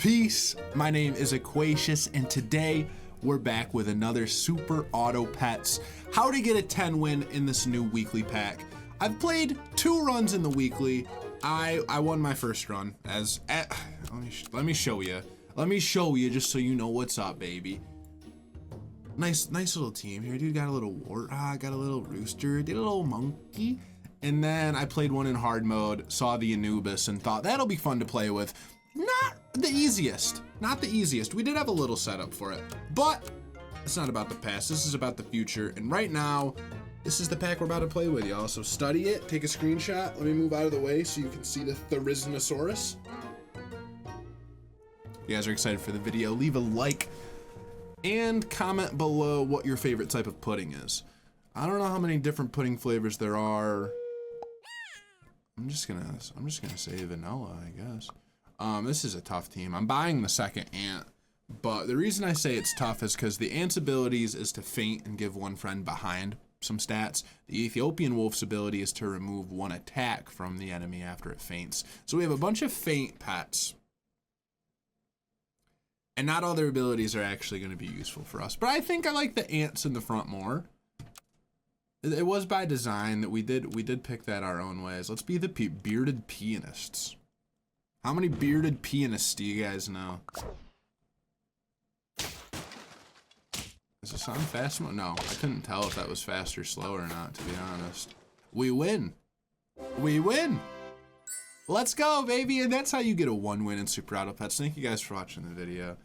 Peace, my name is Aquatius, and today we're back with another Superautopets, how to get a 10 win in this new weekly pack. I've played 2 runs in the weekly. I won my first run let me show you. Let me show you just so you know what's up, baby. Nice little team here, dude. Got a little warthog, got a little rooster, did a little monkey. And then I played one in hard mode, saw the Anubis, and thought that'll be fun to play with. Not the easiest. We did have a little setup for it, but it's not about the past. This is about the future. And right now, this is the pack we're about to play with, y'all. So study it, take a screenshot. Let me move out of the way so you can see the Therizinosaurus. If you guys are excited for the video, leave a like and comment below what your favorite type of pudding is. I don't know how many different pudding flavors there are. I'm just gonna say vanilla, I guess. This is a tough team. I'm buying the second ant, but the reason I say it's tough is because the ant's abilities is to faint and give one friend behind some stats. The Ethiopian wolf's ability is to remove one attack from the enemy after it faints. So we have a bunch of faint pets, and not all their abilities are actually going to be useful for us. But I think I like the ants in the front more. It was by design that we did pick that our own ways. Let's be the bearded pianists. How many bearded pianists do you guys know? Is this on fast mode? No, I couldn't tell if that was fast or slow or not, to be honest. We win. We win. Let's go, baby. And that's how you get a 1 win in Superautopets. Thank you guys for watching the video.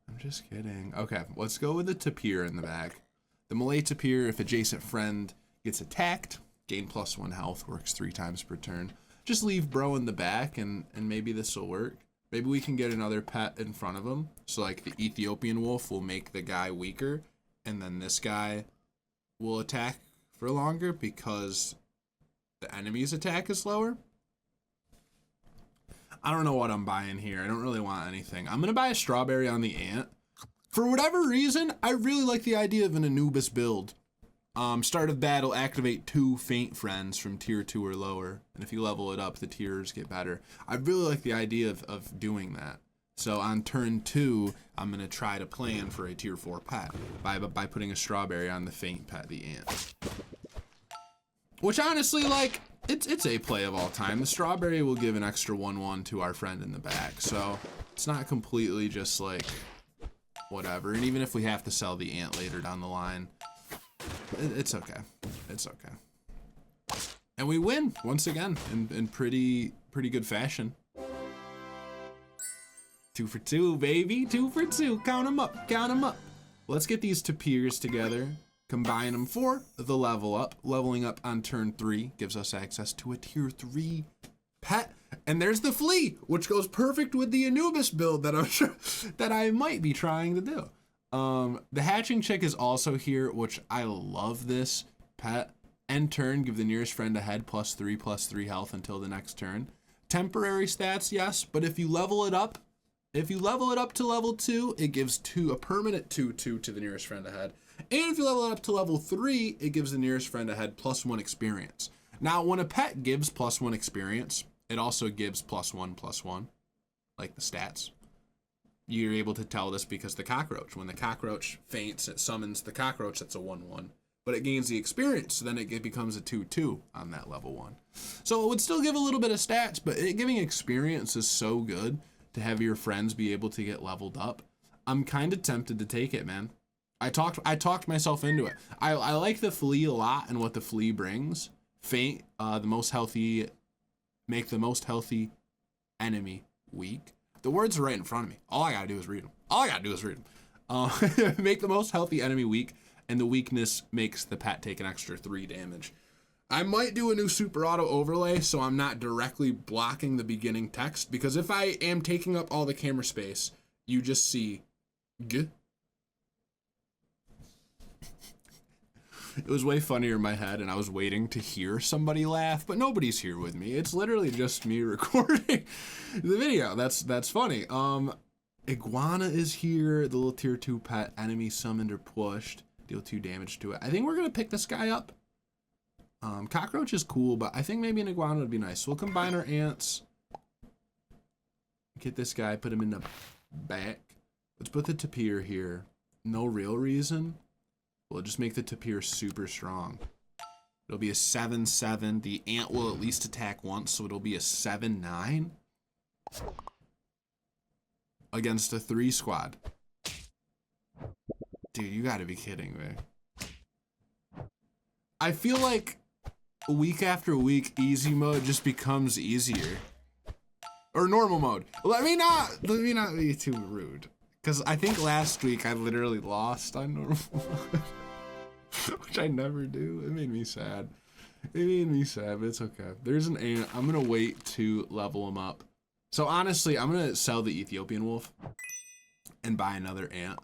I'm just kidding. Okay, let's go with the tapir in the back. The Malay tapir, if adjacent friend gets attacked, gain +1 health, works 3 times per turn. Just leave bro in the back and maybe this will work. Maybe we can get another pet in front of him. So like the Ethiopian wolf will make the guy weaker, and then this guy will attack for longer because the enemy's attack is slower. I don't know what I'm buying here. I don't really want anything. I'm gonna buy a strawberry on the ant. For whatever reason, I really like the idea of an Anubis build. Start of battle, activate 2 faint friends from tier 2 or lower. And if you level it up, the tiers get better. I really like the idea of doing that. So on turn 2, I'm gonna try to plan for a tier 4 pet by putting a strawberry on the faint pet, the ant. Which honestly, like, it's a play of all time. The strawberry will give an extra 1/1 to our friend in the back. So it's not completely just like, whatever. And even if we have to sell the ant later down the line, it's okay. It's okay. And we win once again in pretty good fashion. 2 for 2, baby. 2 for 2. Count them up. Count them up. Let's get these tapirs together. Combine them for the level up. Leveling up on turn 3 gives us access to a tier 3 pet. And there's the flea, which goes perfect with the Anubis build that I'm sure that I might be trying to do. The hatching chick is also here, which I love this pet. End turn, give the nearest friend a head +3/+3 health until the next turn. Temporary stats, yes, but if you level it up to level 2, it gives a permanent 2/2 to the nearest friend ahead. And if you level it up to level 3, it gives the nearest friend ahead +1 experience. Now, when a pet gives +1 experience, it also gives +1/+1, like the stats. You're able to tell this because the cockroach, when the cockroach faints, it summons the cockroach, that's a 1/1. But it gains the experience, so then it becomes a 2/2 on that level 1. So it would still give a little bit of stats, but giving experience is so good to have your friends be able to get leveled up. I'm kind of tempted to take it, man. I talked myself into it. I like the flea a lot and what the flea brings. Faint, make the most healthy enemy weak. The words are right in front of me. All I gotta do is read them. Make the most healthy enemy weak, and the weakness makes the pet take an extra 3 damage. I might do a new super auto overlay so I'm not directly blocking the beginning text, because if I am taking up all the camera space, you just see G. It was way funnier in my head, and I was waiting to hear somebody laugh, but nobody's here with me. It's literally just me recording the video. That's funny. Iguana is here, the little tier 2 pet, enemy summoned or pushed, deal 2 damage to it. I think we're gonna pick this guy up. Cockroach is cool, but I think maybe an iguana would be nice. So we'll combine our ants. Get this guy, put him in the back. Let's put the tapir here. No real reason. We'll just make the tapir super strong. It'll be a 7-7. The ant will at least attack once, so it'll be a 7-9 against a 3 squad. Dude, you gotta be kidding me. I feel like week after week, easy mode just becomes easier. Or normal mode. Let me not be too rude. Because I think last week I literally lost on normal mode. Which I never do. It made me sad. It made me sad, but it's okay. There's an ant. I'm gonna wait to level him up. So honestly, I'm gonna sell the Ethiopian wolf and buy another ant.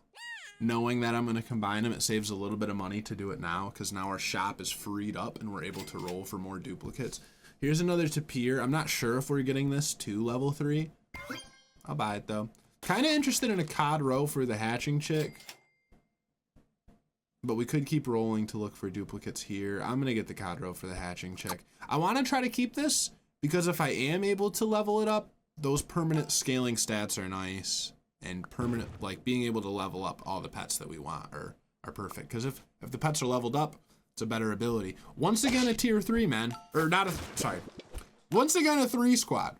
Knowing that I'm gonna combine them, it saves a little bit of money to do it now, because now our shop is freed up and we're able to roll for more duplicates. Here's another tapir. I'm not sure if we're getting this to level 3. I'll buy it though. Kind of interested in a cod roe for the hatching chick. But we could keep rolling to look for duplicates here. I'm gonna get the cod roe for the hatching chick. I wanna try to keep this because if I am able to level it up, those permanent scaling stats are nice. And permanent, like being able to level up all the pets that we want are perfect. Because if the pets are leveled up, it's a better ability. Once again, a tier 3, man. Or not a, sorry. Once again, a 3 squad.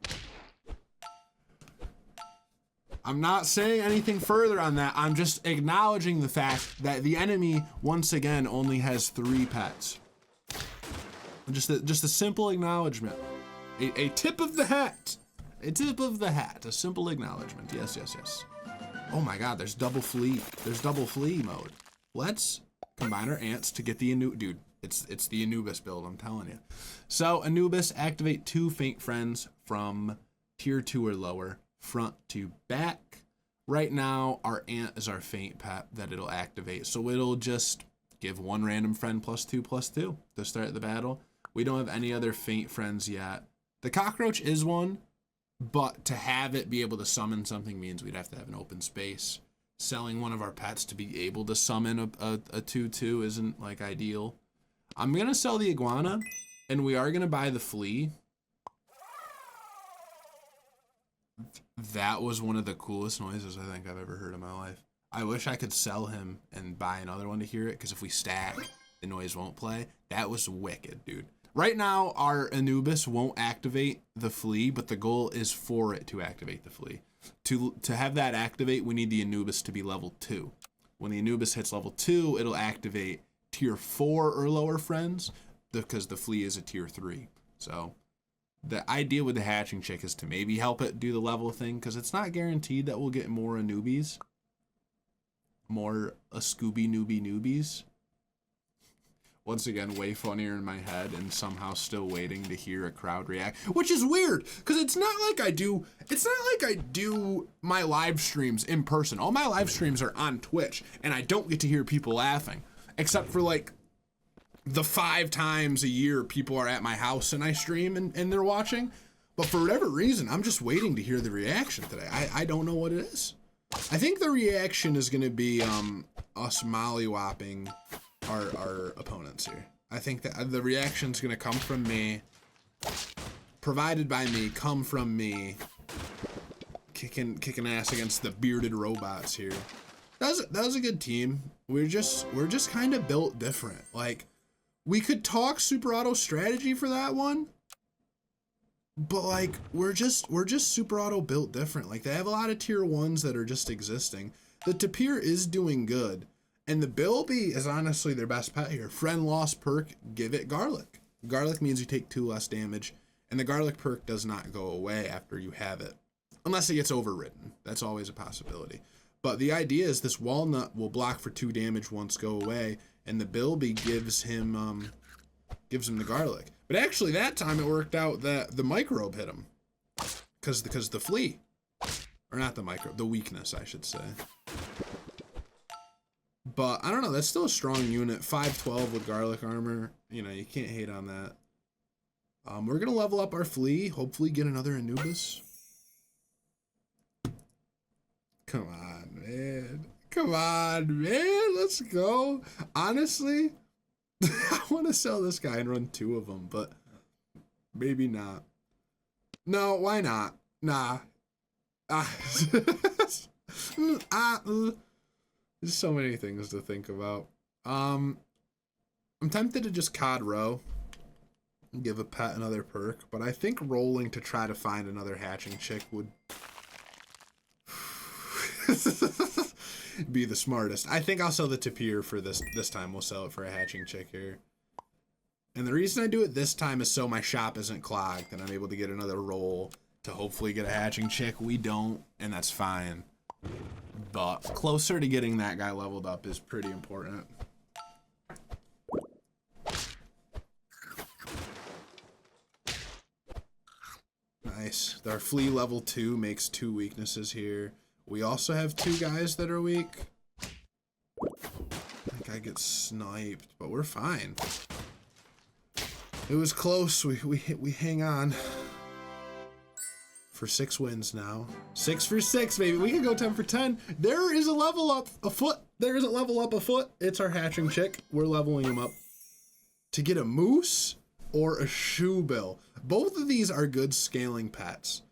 I'm not saying anything further on that. I'm just acknowledging the fact that the enemy, once again, only has 3 pets. Just a simple acknowledgement. A tip of the hat. A tip of the hat. A simple acknowledgement. Yes, yes, yes. Oh my god, there's double flea. There's double flea mode. Let's combine our ants to get the Anubis. Dude, it's the Anubis build, I'm telling you. So, Anubis, activate 2 faint friends from tier 2 or lower, front to back. Right now, our ant is our faint pet that it'll activate. So it'll just give 1 random friend +2/+2 to start the battle. We don't have any other faint friends yet. The cockroach is one. But to have it be able to summon something means we'd have to have an open space. Selling one of our pets to be able to summon a 2/2 isn't like ideal. I'm gonna sell the iguana, and we are gonna buy the flea. That was one of the coolest noises I think I've ever heard in my life. I wish I could sell him and buy another one to hear it, because if we stack, the noise won't play. That was wicked, dude. Right now, our Anubis won't activate the flea, but the goal is for it to activate the flea. To have that activate, we need the Anubis to be level 2. When the Anubis hits level 2, it'll activate tier 4 or lower friends, because the flea is a tier 3. So the idea with the hatching chick is to maybe help it do the level thing, because it's not guaranteed that we'll get more Anubis. More a Scooby Newbies. Once again, way funnier in my head and somehow still waiting to hear a crowd react, which is weird because it's not like I do my live streams in person. All my live streams are on Twitch and I don't get to hear people laughing, except for like the 5 times a year people are at my house and I stream and they're watching. But for whatever reason, I'm just waiting to hear the reaction today. I don't know what it is. I think the reaction is gonna be us mollywopping our opponents here. I think that the reaction's gonna come from me, provided by me, come from me, kicking ass against the bearded robots here. That was a good team. We're just kind of built different. Like, we could talk super auto strategy for that one, but like we're just super auto built different. Like, they have a lot of tier 1s that are just existing. The tapir is doing good. And the Bilby is honestly their best pet here. Friend loss perk, give it garlic. Garlic means you take 2 less damage, and the garlic perk does not go away after you have it, unless it gets overridden. That's always a possibility. But the idea is this walnut will block for 2 damage once go away, and the Bilby gives him the garlic. But actually that time it worked out that the microbe hit him, because the flea, or not the microbe, the weakness I should say. But I don't know, that's still a strong unit. 512 with garlic armor. You know, you can't hate on that. We're gonna level up our flea, hopefully get another Anubis. Come on, man. Come on, man. Let's go. Honestly, I want to sell this guy and run 2 of them, but maybe not. No, why not? Nah. There's so many things to think about. I'm tempted to just COD row and give a pet another perk, but I think rolling to try to find another hatching chick would be the smartest. I think I'll sell the tapir for this time. We'll sell it for a hatching chick here. And the reason I do it this time is so my shop isn't clogged and I'm able to get another roll to hopefully get a hatching chick. We don't, and that's fine. But closer to getting that guy leveled up is pretty important. Nice. Our flea level 2 makes 2 weaknesses here. We also have 2 guys that are weak. That guy gets sniped, but we're fine. It was close. We hang on. For 6 wins now. 6 for 6, baby. We can go 10 for 10. There is a level up afoot. There is a level up afoot. It's our hatching chick. We're leveling him up to get a moose or a shoe bill. Both of these are good scaling pets.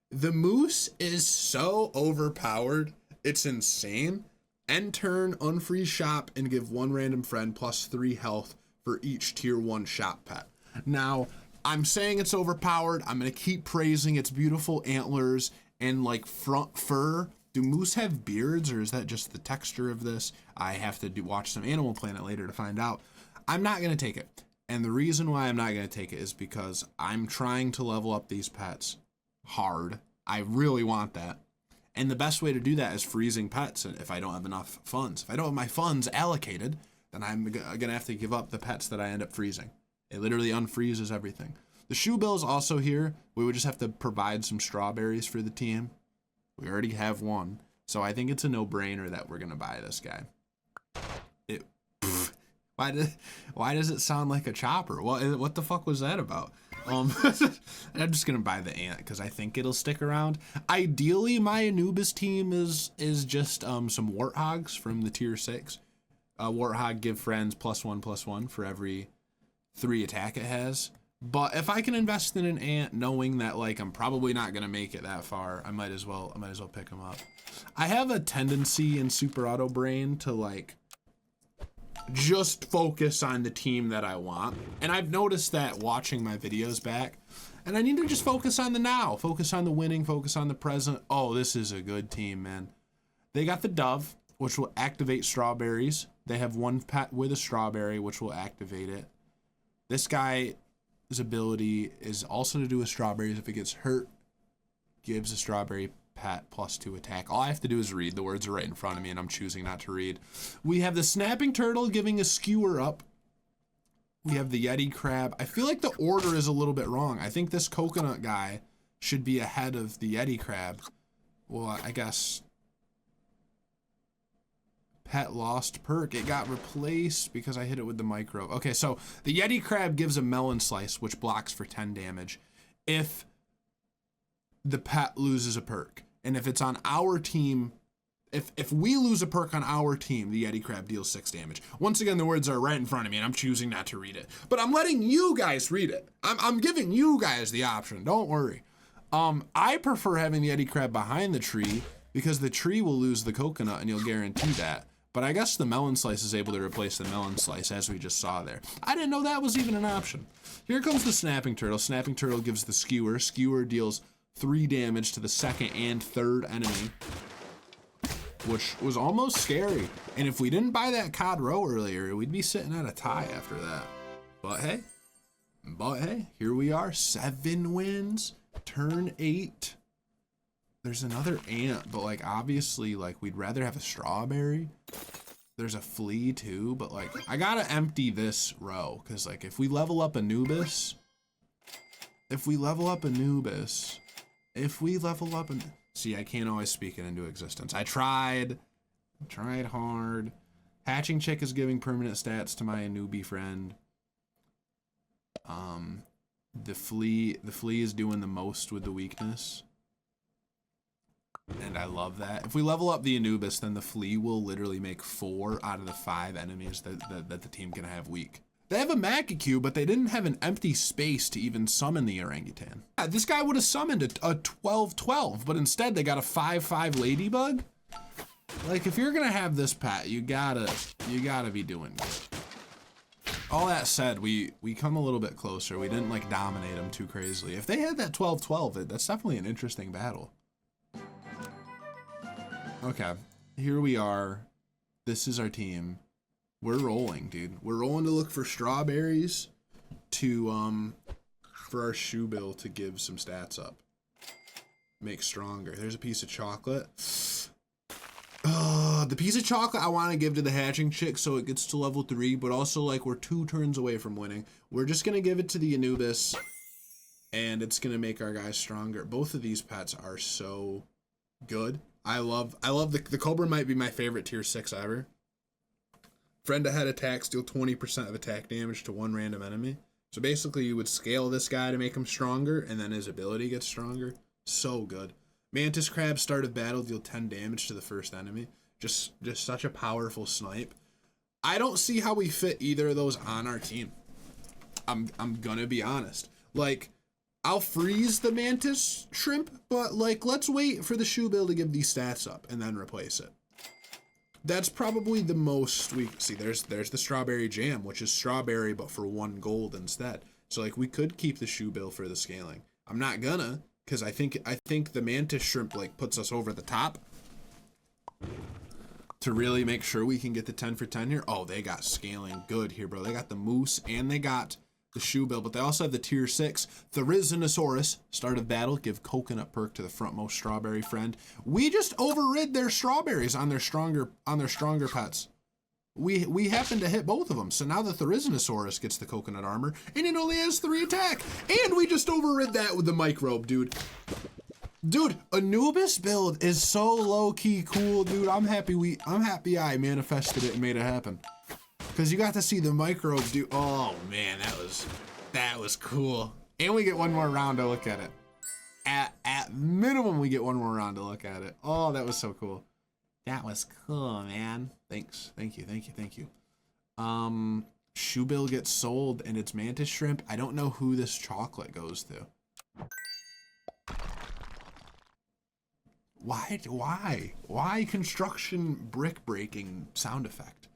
The moose is so overpowered. It's insane. End turn, unfreeze shop, and give 1 random friend plus 3 health for each tier 1 shop pet. Now, I'm saying it's overpowered. I'm going to keep praising its beautiful antlers and like front fur. Do moose have beards, or is that just the texture of this? I have to watch some Animal Planet later to find out. I'm not going to take it. And the reason why I'm not going to take it is because I'm trying to level up these pets hard. I really want that. And the best way to do that is freezing pets if I don't have enough funds. If I don't have my funds allocated, then I'm going to have to give up the pets that I end up freezing. It literally unfreezes everything. The shoe bill is also here. We would just have to provide some strawberries for the team. We already have 1. So I think it's a no-brainer that we're going to buy this guy. Why does it sound like a chopper? What the fuck was that about? I'm just going to buy the ant because I think it'll stick around. Ideally, my Anubis team is just some warthogs from the tier 6. Warthog give friends +1/+1 for every 3 attack it has. But if I can invest in an ant knowing that like I'm probably not gonna make it that far, I might as well pick them up. I have a tendency in Super Auto Brain to like just focus on the team that I want. And I've noticed that watching my videos back, and I need to just focus on the now, focus on the winning, focus on the present. Oh, this is a good team, man. They got the dove, which will activate strawberries. They have 1 pet with a strawberry, which will activate it. This guy's ability is also to do with strawberries. If it gets hurt, gives a strawberry pet +2 attack. All I have to do is read. The words are right in front of me, and I'm choosing not to read. We have the snapping turtle giving a skewer up. We have the Yeti crab. I feel like the order is a little bit wrong. I think this coconut guy should be ahead of the Yeti crab. Well, I guess pet lost perk. It got replaced because I hit it with the micro. Okay, so the Yeti crab gives a melon slice, which blocks for 10 damage if the pet loses a perk. And if it's on our team, if we lose a perk on our team, the Yeti crab deals 6 damage. Once again, the words are right in front of me and I'm choosing not to read it. But I'm letting you guys read it. I'm giving you guys the option. Don't worry. I prefer having the Yeti crab behind the tree because the tree will lose the coconut and you'll guarantee that. But I guess the melon slice is able to replace the melon slice, as we just saw there. I didn't know that was even an option. Here comes the snapping turtle. Snapping turtle gives the skewer. Skewer deals 3 damage to the 2nd and 3rd enemy, which was almost scary. And if we didn't buy that COD row earlier, we'd be sitting at a tie after that. But hey, here we are. 7 wins, turn 8. There's another ant, but like obviously like we'd rather have a strawberry. There's a flea too, but like I gotta empty this row because like if we level up Anubis, see, I can't always speak it into existence. I tried hard. Hatching chick is giving permanent stats to my newbie friend. The flea is doing the most with the weakness. And I love that. If we level up the Anubis, then the flea will literally make 4 out of the 5 enemies that the team can have weak. They have a Magacue, but they didn't have an empty space to even summon the orangutan. Yeah, this guy would have summoned a 12-12, but instead they got a 5-5 ladybug. Like, if you're gonna have this pet, you gotta be doing good. All that said, we come a little bit closer. We didn't like dominate them too crazily. If they had that 12-12, that's definitely an interesting battle. Okay, here we are. This is our team. We're rolling, dude. We're rolling to look for strawberries to, for our shoe bill to give some stats up. Make stronger. There's a piece of chocolate. The piece of chocolate I want to give to the hatching chick so it gets to level 3, but also, like, we're 2 turns away from winning. We're just going to give it to the Anubis, and it's going to make our guys stronger. Both of these pets are so good. I love the Cobra might be my favorite tier 6 ever. Friend ahead attacks, deal 20% of attack damage to 1 random enemy. So basically you would scale this guy to make him stronger, and then his ability gets stronger. So good. Mantis Crab, start of battle, deal 10 damage to the first enemy. Just such a powerful snipe. I don't see how we fit either of those on our team. I'm gonna be honest. Like, I'll freeze the Mantis Shrimp, but like, let's wait for the shoe bill to give these stats up and then replace it. That's probably the most we see. There's the strawberry jam, which is strawberry but for 1 gold instead. So like, we could keep the shoe bill for the scaling. I'm not gonna, because I think the Mantis Shrimp like puts us over the top to really make sure we can get the 10 for 10 here. Oh, they got scaling good here, bro. They got the moose and they got the shoe bill, but they also have the tier 6 Therizinosaurus, start of battle, give coconut perk to the frontmost strawberry friend. We just overrid their strawberries on their stronger pets. We happen to hit both of them, so now the Therizinosaurus gets the coconut armor and it only has 3 attack, and we just overrid that with the microbe, dude. Anubis build is so low-key cool, dude. I'm happy I manifested it and made it happen. Because you got to see the microbe do. Oh man, that was cool. And we get 1 more round to look at it. At minimum, we get 1 more round to look at it. Oh, that was so cool. That was cool, man. Thanks. Thank you. Shoe bill gets sold and it's Mantis Shrimp. I don't know who this chocolate goes to. Why construction brick breaking sound effect?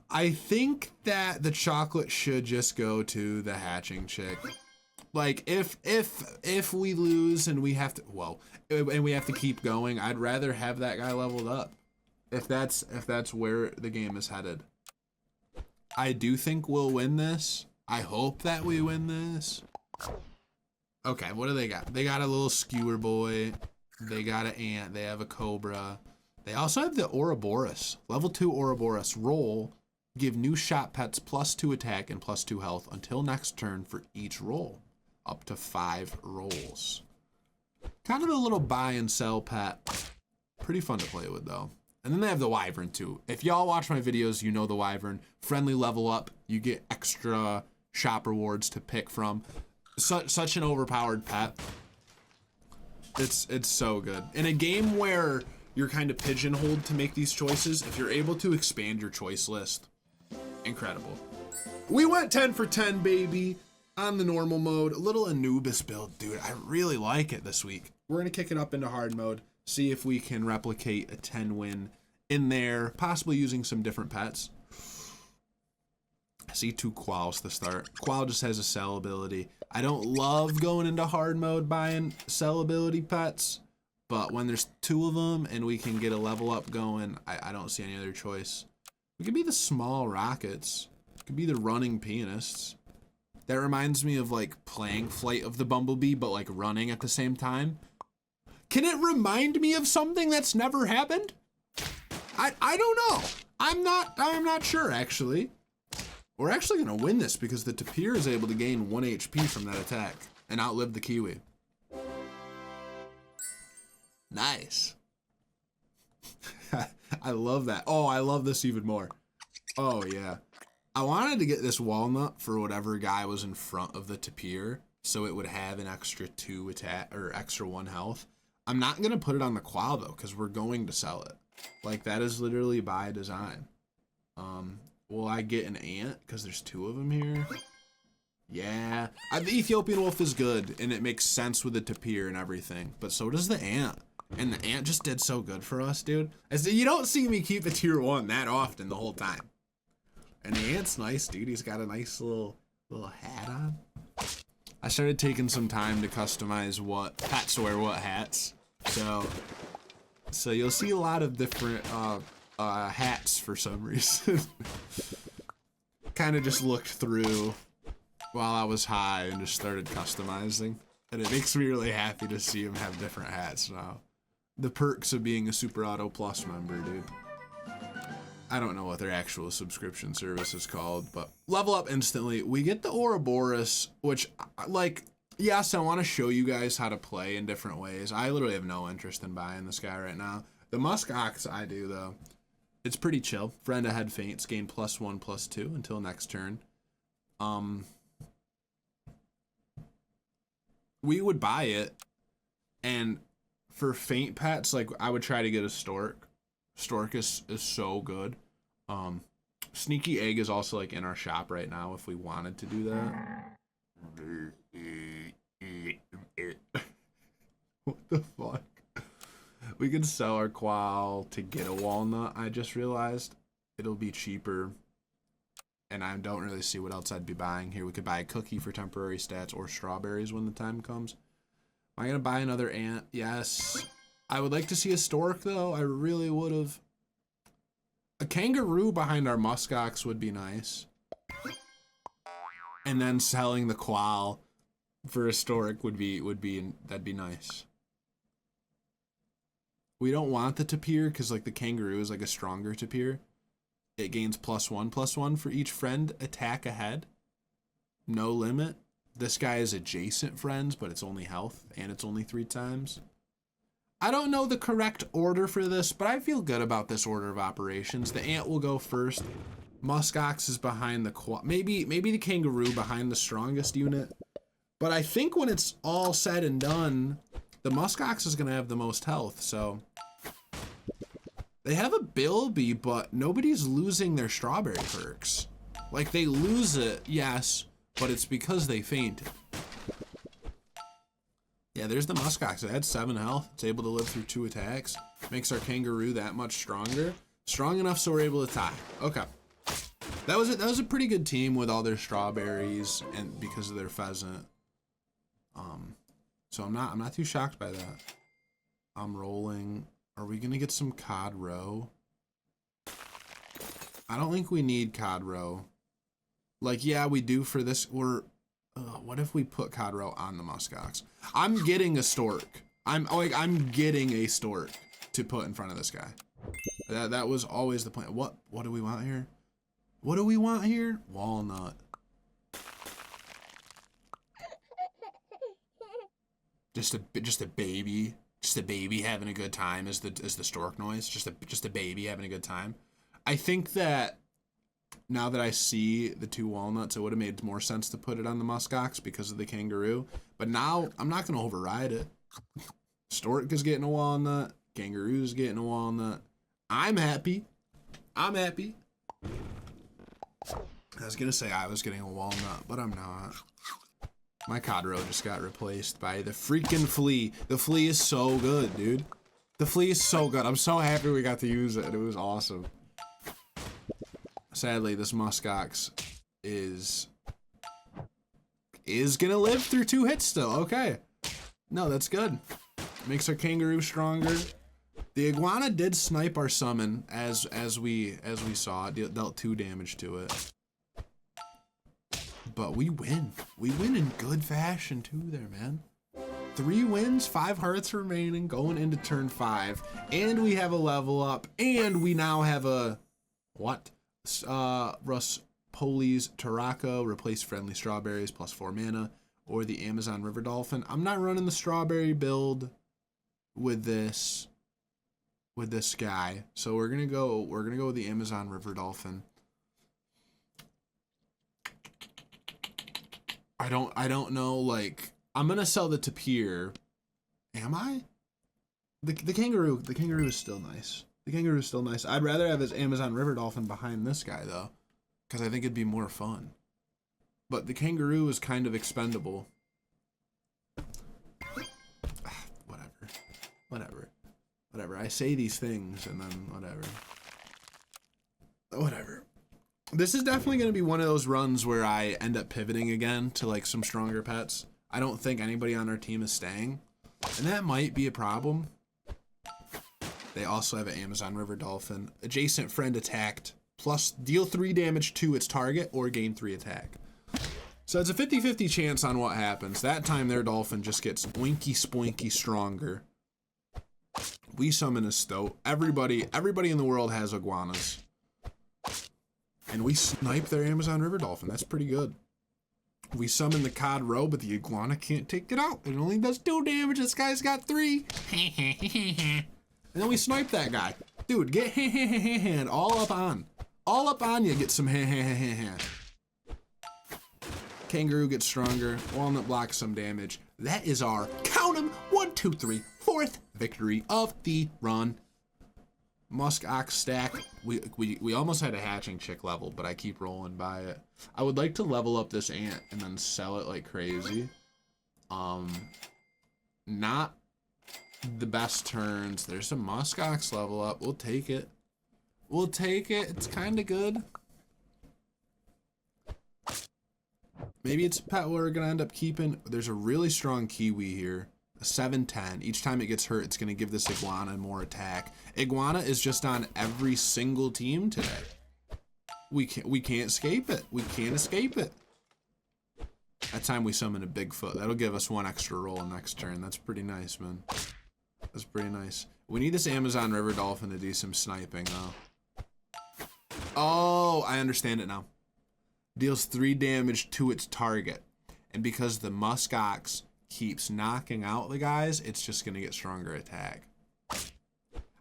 I think that the chocolate should just go to the hatching chick. Like, if we lose and we have to, well, and we have to keep going, I'd rather have that guy leveled up. If that's where the game is headed. I do think we'll win this. I hope that we win this. Okay, what do they got? They got a little skewer boy. They got an ant. They have a cobra. They also have the Ouroboros. Level 2 Ouroboros. Roll. Give new shop pets +2 attack and +2 health until next turn for each roll. Up to 5 rolls. Kind of a little buy and sell pet. Pretty fun to play with though. And then they have the Wyvern too. If y'all watch my videos, you know the Wyvern. Friendly level up. You get extra shop rewards to pick from. Such an overpowered pet. It's so good. In a game where you're kind of pigeonholed to make these choices, if you're able to expand your choice list, incredible. We went 10 for 10, baby, on the normal mode. A little Anubis build, dude. I really like it this week. We're going to kick it up into hard mode, see if we can replicate a 10 win in there, possibly using some different pets. I see 2 Quals to start. Qual just has a sell ability. I don't love going into hard mode buying sell ability pets, but when there's 2 of them and we can get a level up going, I don't see any other choice. We could be the small rockets. It could be the running pianists. That reminds me of like playing Flight of the Bumblebee, but like running at the same time. Can it remind me of something that's never happened? I don't know. I'm not sure actually. We're actually gonna win this because the tapir is able to gain 1 HP from that attack and outlive the kiwi. Nice. I love that. Oh, I love this even more. Oh yeah. I wanted to get this walnut for whatever guy was in front of the tapir, so it would have an extra 2 attack or extra 1 health. I'm not gonna put it on the qual though, because we're going to sell it. Like, that is literally by design. Will I get an ant? Because there's 2 of them here. Yeah. The Ethiopian wolf is good, and it makes sense with the tapir and everything. But so does the ant. And the ant just did so good for us, dude. You don't see me keep a tier 1 that often the whole time. And the ant's nice, dude. He's got a nice little hat on. I started taking some time to customize what hats to wear, what hats. So you'll see a lot of different hats for some reason. Kind of just looked through while I was high and just started customizing. And it makes me really happy to see him have different hats now. The perks of being a Super Auto Plus member, dude. I don't know what their actual subscription service is called, but level up instantly. We get the Ouroboros, which, like, yes, I want to show you guys how to play in different ways. I literally have no interest in buying this guy right now. The Musk Ox I do, though. It's pretty chill. Friend ahead faints, gain +1/+2 until next turn. We would buy it, and for faint pets, like, I would try to get a stork. Stork is so good. Sneaky Egg is also like in our shop right now if we wanted to do that. What the fuck? We could sell our qual to get a walnut. I just realized it'll be cheaper. And I don't really see what else I'd be buying here. We could buy a cookie for temporary stats or strawberries when the time comes. Am I gonna buy another ant? Yes. I would like to see a stork, though. I really would have. A kangaroo behind our muskox would be nice. And then selling the qual for a stork would be that'd be nice. We don't want the tapir because like the kangaroo is like a stronger tapir. It gains +1/+1 for each friend attack ahead. No limit. This guy is adjacent friends, but it's only health and it's only 3 times. I don't know the correct order for this, but I feel good about this order of operations. The ant will go first. Muskox is behind the quad. Maybe the kangaroo behind the strongest unit. But I think when it's all said and done, the muskox is going to have the most health. So they have a bilby, but nobody's losing their strawberry perks. Like they lose it, yes, but it's because they fainted. Yeah, there's the muskox. It had 7 health. It's able to live through 2 attacks. Makes our kangaroo that much stronger. Strong enough so we're able to tie. Okay. That was a pretty good team with all their strawberries and because of their pheasant. So I'm not too shocked by that. I'm rolling. Are we gonna get some cod roe? I don't think we need cod roe. Like, yeah, we do for this. What if we put cod roe on the muskox? I'm getting a stork. I'm getting a stork to put in front of this guy. That was always the plan. What do we want here? What do we want here? Walnut. Just a baby. Just a baby having a good time is the stork noise. Just a baby having a good time. I think that now that I see the 2 walnuts, it would have made more sense to put it on the muskox because of the kangaroo. But now I'm not gonna override it. Stork is getting a walnut. Kangaroo's getting a walnut. I'm happy. I'm happy. I was gonna say I was getting a walnut, but I'm not. My Codro just got replaced by the freaking flea. The flea is so good, dude. The flea is so good. I'm so happy we got to use it. It was awesome. Sadly, this muskox is gonna live through 2 hits still. Okay. No, that's good. Makes our kangaroo stronger. The iguana did snipe our summon as we saw. It dealt 2 damage to it. But we win. We win in good fashion too there, man. 3 wins, 5 hearts remaining going into turn 5. And we have a level up. And we now have a what? Russ Poli's Tarako, replace friendly strawberries, +4 mana, or the Amazon River Dolphin. I'm not running the strawberry build with this guy. So we're gonna go with the Amazon River Dolphin. I don't know, like, I'm gonna sell the tapir. Am I? The kangaroo is still nice. The kangaroo is still nice. I'd rather have his Amazon River Dolphin behind this guy though. because I think it'd be more fun. But the kangaroo is kind of expendable. Whatever. I say these things and then whatever. This is definitely going to be one of those runs where I end up pivoting again to like some stronger pets. I don't think anybody on our team is staying, and that might be a problem. They also have an Amazon River Dolphin. Adjacent friend attacked, plus deal 3 damage to its target or gain 3 attack. So it's a 50-50 chance on what happens. That time their dolphin just gets oinky spoinky stronger. We summon a stoat. Everybody in the world has iguanas. And we snipe their Amazon River Dolphin. That's pretty good. We summon the cod roe, but the iguana can't take it out. It only does 2 damage. This guy's got 3. And then we snipe that guy. Dude, get hand all up on. All up on you, get some hand. Kangaroo gets stronger. Walnut blocks some damage. That is our, count 'em, 1, 2, 3, 4th victory of the run. Musk ox stack. We almost had a hatching chick level, but I keep rolling by it. I would like to level up this ant and then sell it like crazy. Not the best turns. There's some musk ox level up. We'll take it. We'll take it. It's kind of good. Maybe it's a pet we're gonna end up keeping. There's a really strong kiwi here. A 7-10. Each time it gets hurt, it's gonna give this iguana more attack. Iguana is just on every single team today. We can't escape it. We can't escape it. That time we summon a Bigfoot. That'll give us 1 extra roll next turn. That's pretty nice, man. That's pretty nice. We need this Amazon River Dolphin to do some sniping, though. Oh, I understand it now. Deals 3 damage to its target. And because the musk ox keeps knocking out the guys, it's just going to get stronger attack.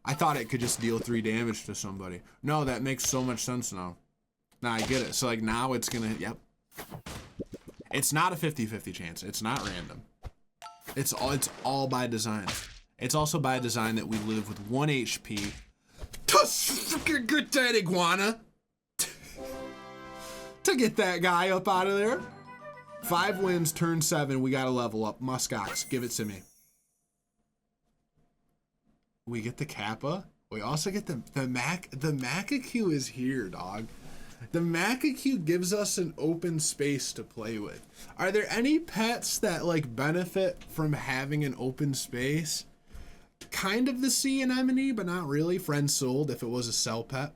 I thought it could just deal 3 damage to somebody. No, that makes so much sense now. Now I get it. So like now it's going to, yep. It's not a 50-50 chance. It's not random. It's all by design. It's also by design that we live with 1 HP. To get that iguana. To get that guy up out of there. 5 wins, turn 7. We gotta level up. Muskox, give it to me. We get the Kappa. We also get the Macaque is here, dog. The Macaque gives us an open space to play with. Are there any pets that like benefit from having an open space? Kind of the sea anemone, but not really. Friend sold if it was a sell pet.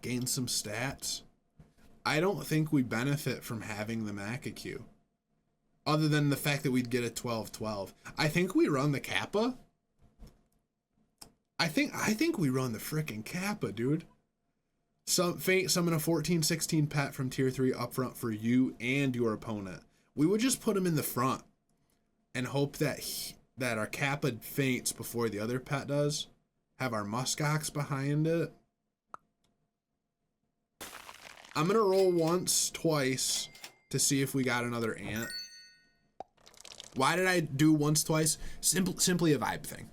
Gain some stats. I don't think we benefit from having the Macaque. Other than the fact that we'd get a 12-12. I think we run the Kappa. I think we run the frickin' Kappa, dude. Summon a 14-16 pet from tier 3 up front for you and your opponent. We would just put him in the front and hope that that our Kappa faints before the other pet does. Have our muskox behind it. I'm gonna roll once, twice to see if we got another ant. Why did I do once, twice? Simply a vibe thing.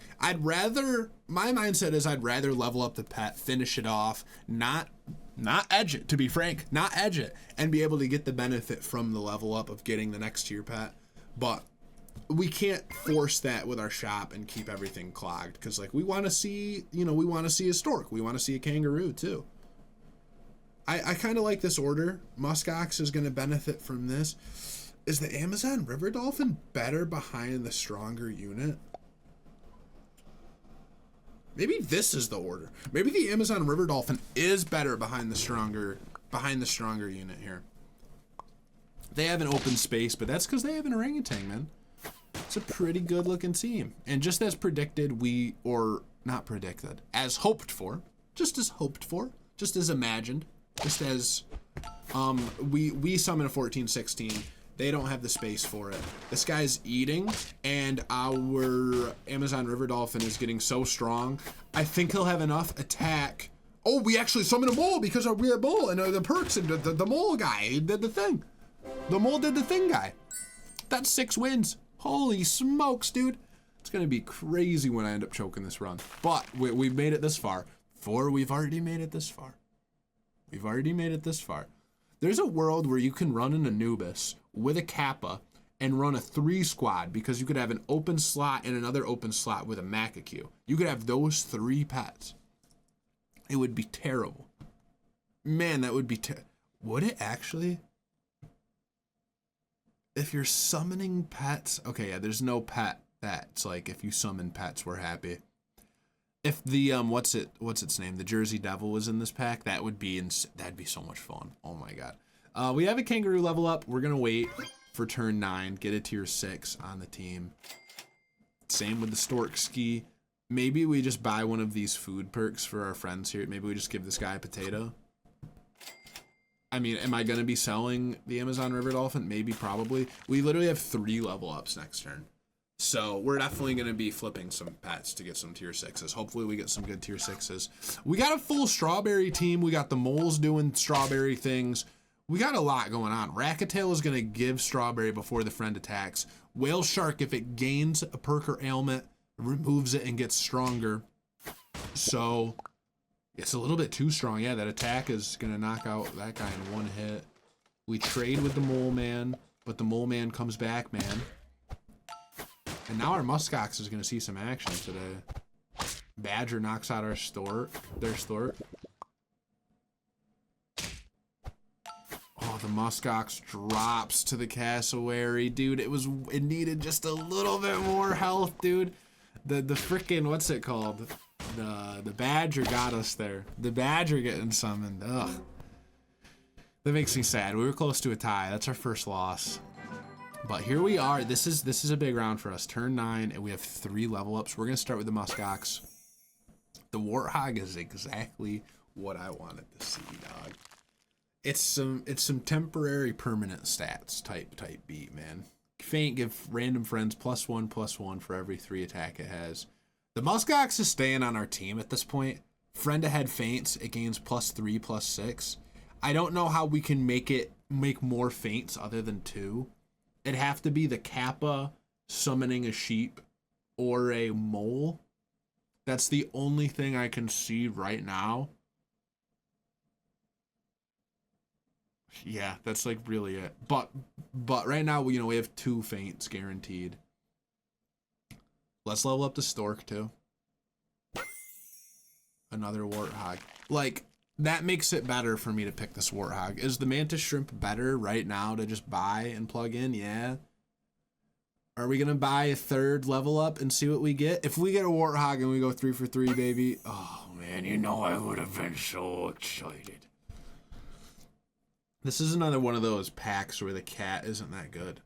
My mindset is I'd rather level up the pet, finish it off, not edge it, to be frank, not edge it, and be able to get the benefit from the level up of getting the next tier pet. But we can't force that with our shop and keep everything clogged, because like we want to see, we want to see a stork, we want to see a kangaroo too. I kind of like this order. Muskox is going to benefit from this. Is the Amazon River Dolphin better behind the stronger unit? Maybe this is the order. Maybe the Amazon River Dolphin is better behind the stronger unit here. They have an open space, but that's because they have an orangutan, man. It's a pretty good looking team. And just as predicted, as hoped for, just as imagined, just as we summon a 14-16. They don't have the space for it. This guy's eating, and our Amazon River Dolphin is getting so strong. I think he'll have enough attack. Oh, we actually summoned a mole because we had mole and the perks, and the mole guy did the thing. The mole did the thing, guy. That's 6 wins. Holy smokes, dude. It's going to be crazy when I end up choking this run. But we've made it this far. We've already made it this far. We've already made it this far. There's a world where you can run an Anubis with a Kappa and run a 3 squad, because you could have an open slot and another open slot with a Makakyu. You could have those 3 pets. It would be terrible. Man, that would be would it actually? If you're summoning pets, okay, yeah, there's no pet that's like, if you summon pets, we're happy. If the what's its name, the Jersey Devil was in this pack, that would be that'd be so much fun. Oh my god. We have a Kangaroo level up. We're gonna wait for turn 9, get a tier 6 on the team. Same with the Stork Ski. Maybe we just buy one of these food perks for our friends here. Maybe we just give this guy a potato. I mean, am I gonna be selling the Amazon River Dolphin? Maybe, probably. We literally have 3 level ups next turn. So we're definitely going to be flipping some pets to get some tier 6s. Hopefully we get some good tier 6s. We got a full strawberry team. We got the moles doing strawberry things. We got a lot going on. Rackatail is going to give strawberry before the friend attacks. Whale Shark, if it gains a perk or ailment, removes it and gets stronger. So it's a little bit too strong. Yeah, that attack is going to knock out that guy in 1 hit. We trade with the Mole Man, but the Mole Man comes back, man. And now our Muskox is going to see some action today. Badger knocks out our Stork. Their Stork. Oh, the Muskox drops to the Cassowary. Dude, it needed just a little bit more health, dude. The frickin', what's it called? The Badger got us there. The Badger getting summoned. Ugh. That makes me sad. We were close to a tie. That's our first loss. But here we are. This is a big round for us. Turn 9, and we have 3 level ups. We're gonna start with the Muskox. The Warthog is exactly what I wanted to see, dog. It's some temporary permanent stats type beat, man. Feint, give random friends +1/+1 for every 3 attack it has. The Muskox is staying on our team at this point. Friend ahead feints, it gains +3/+6. I don't know how we can make more feints other than 2. It'd have to be the Kappa summoning a sheep or a mole. That's the only thing I can see right now. Yeah, that's like really it. But right now, we have 2 feints guaranteed. Let's level up the Stork too. Another Warthog. Like, that makes it better for me to pick this Warthog. Is the Mantis Shrimp better right now to just buy and plug in? Yeah. Are we going to buy a 3rd level up and see what we get? If we get a Warthog and we go 3 for 3, baby. Oh, man, I would have been so excited. This is another one of those packs where the cat isn't that good.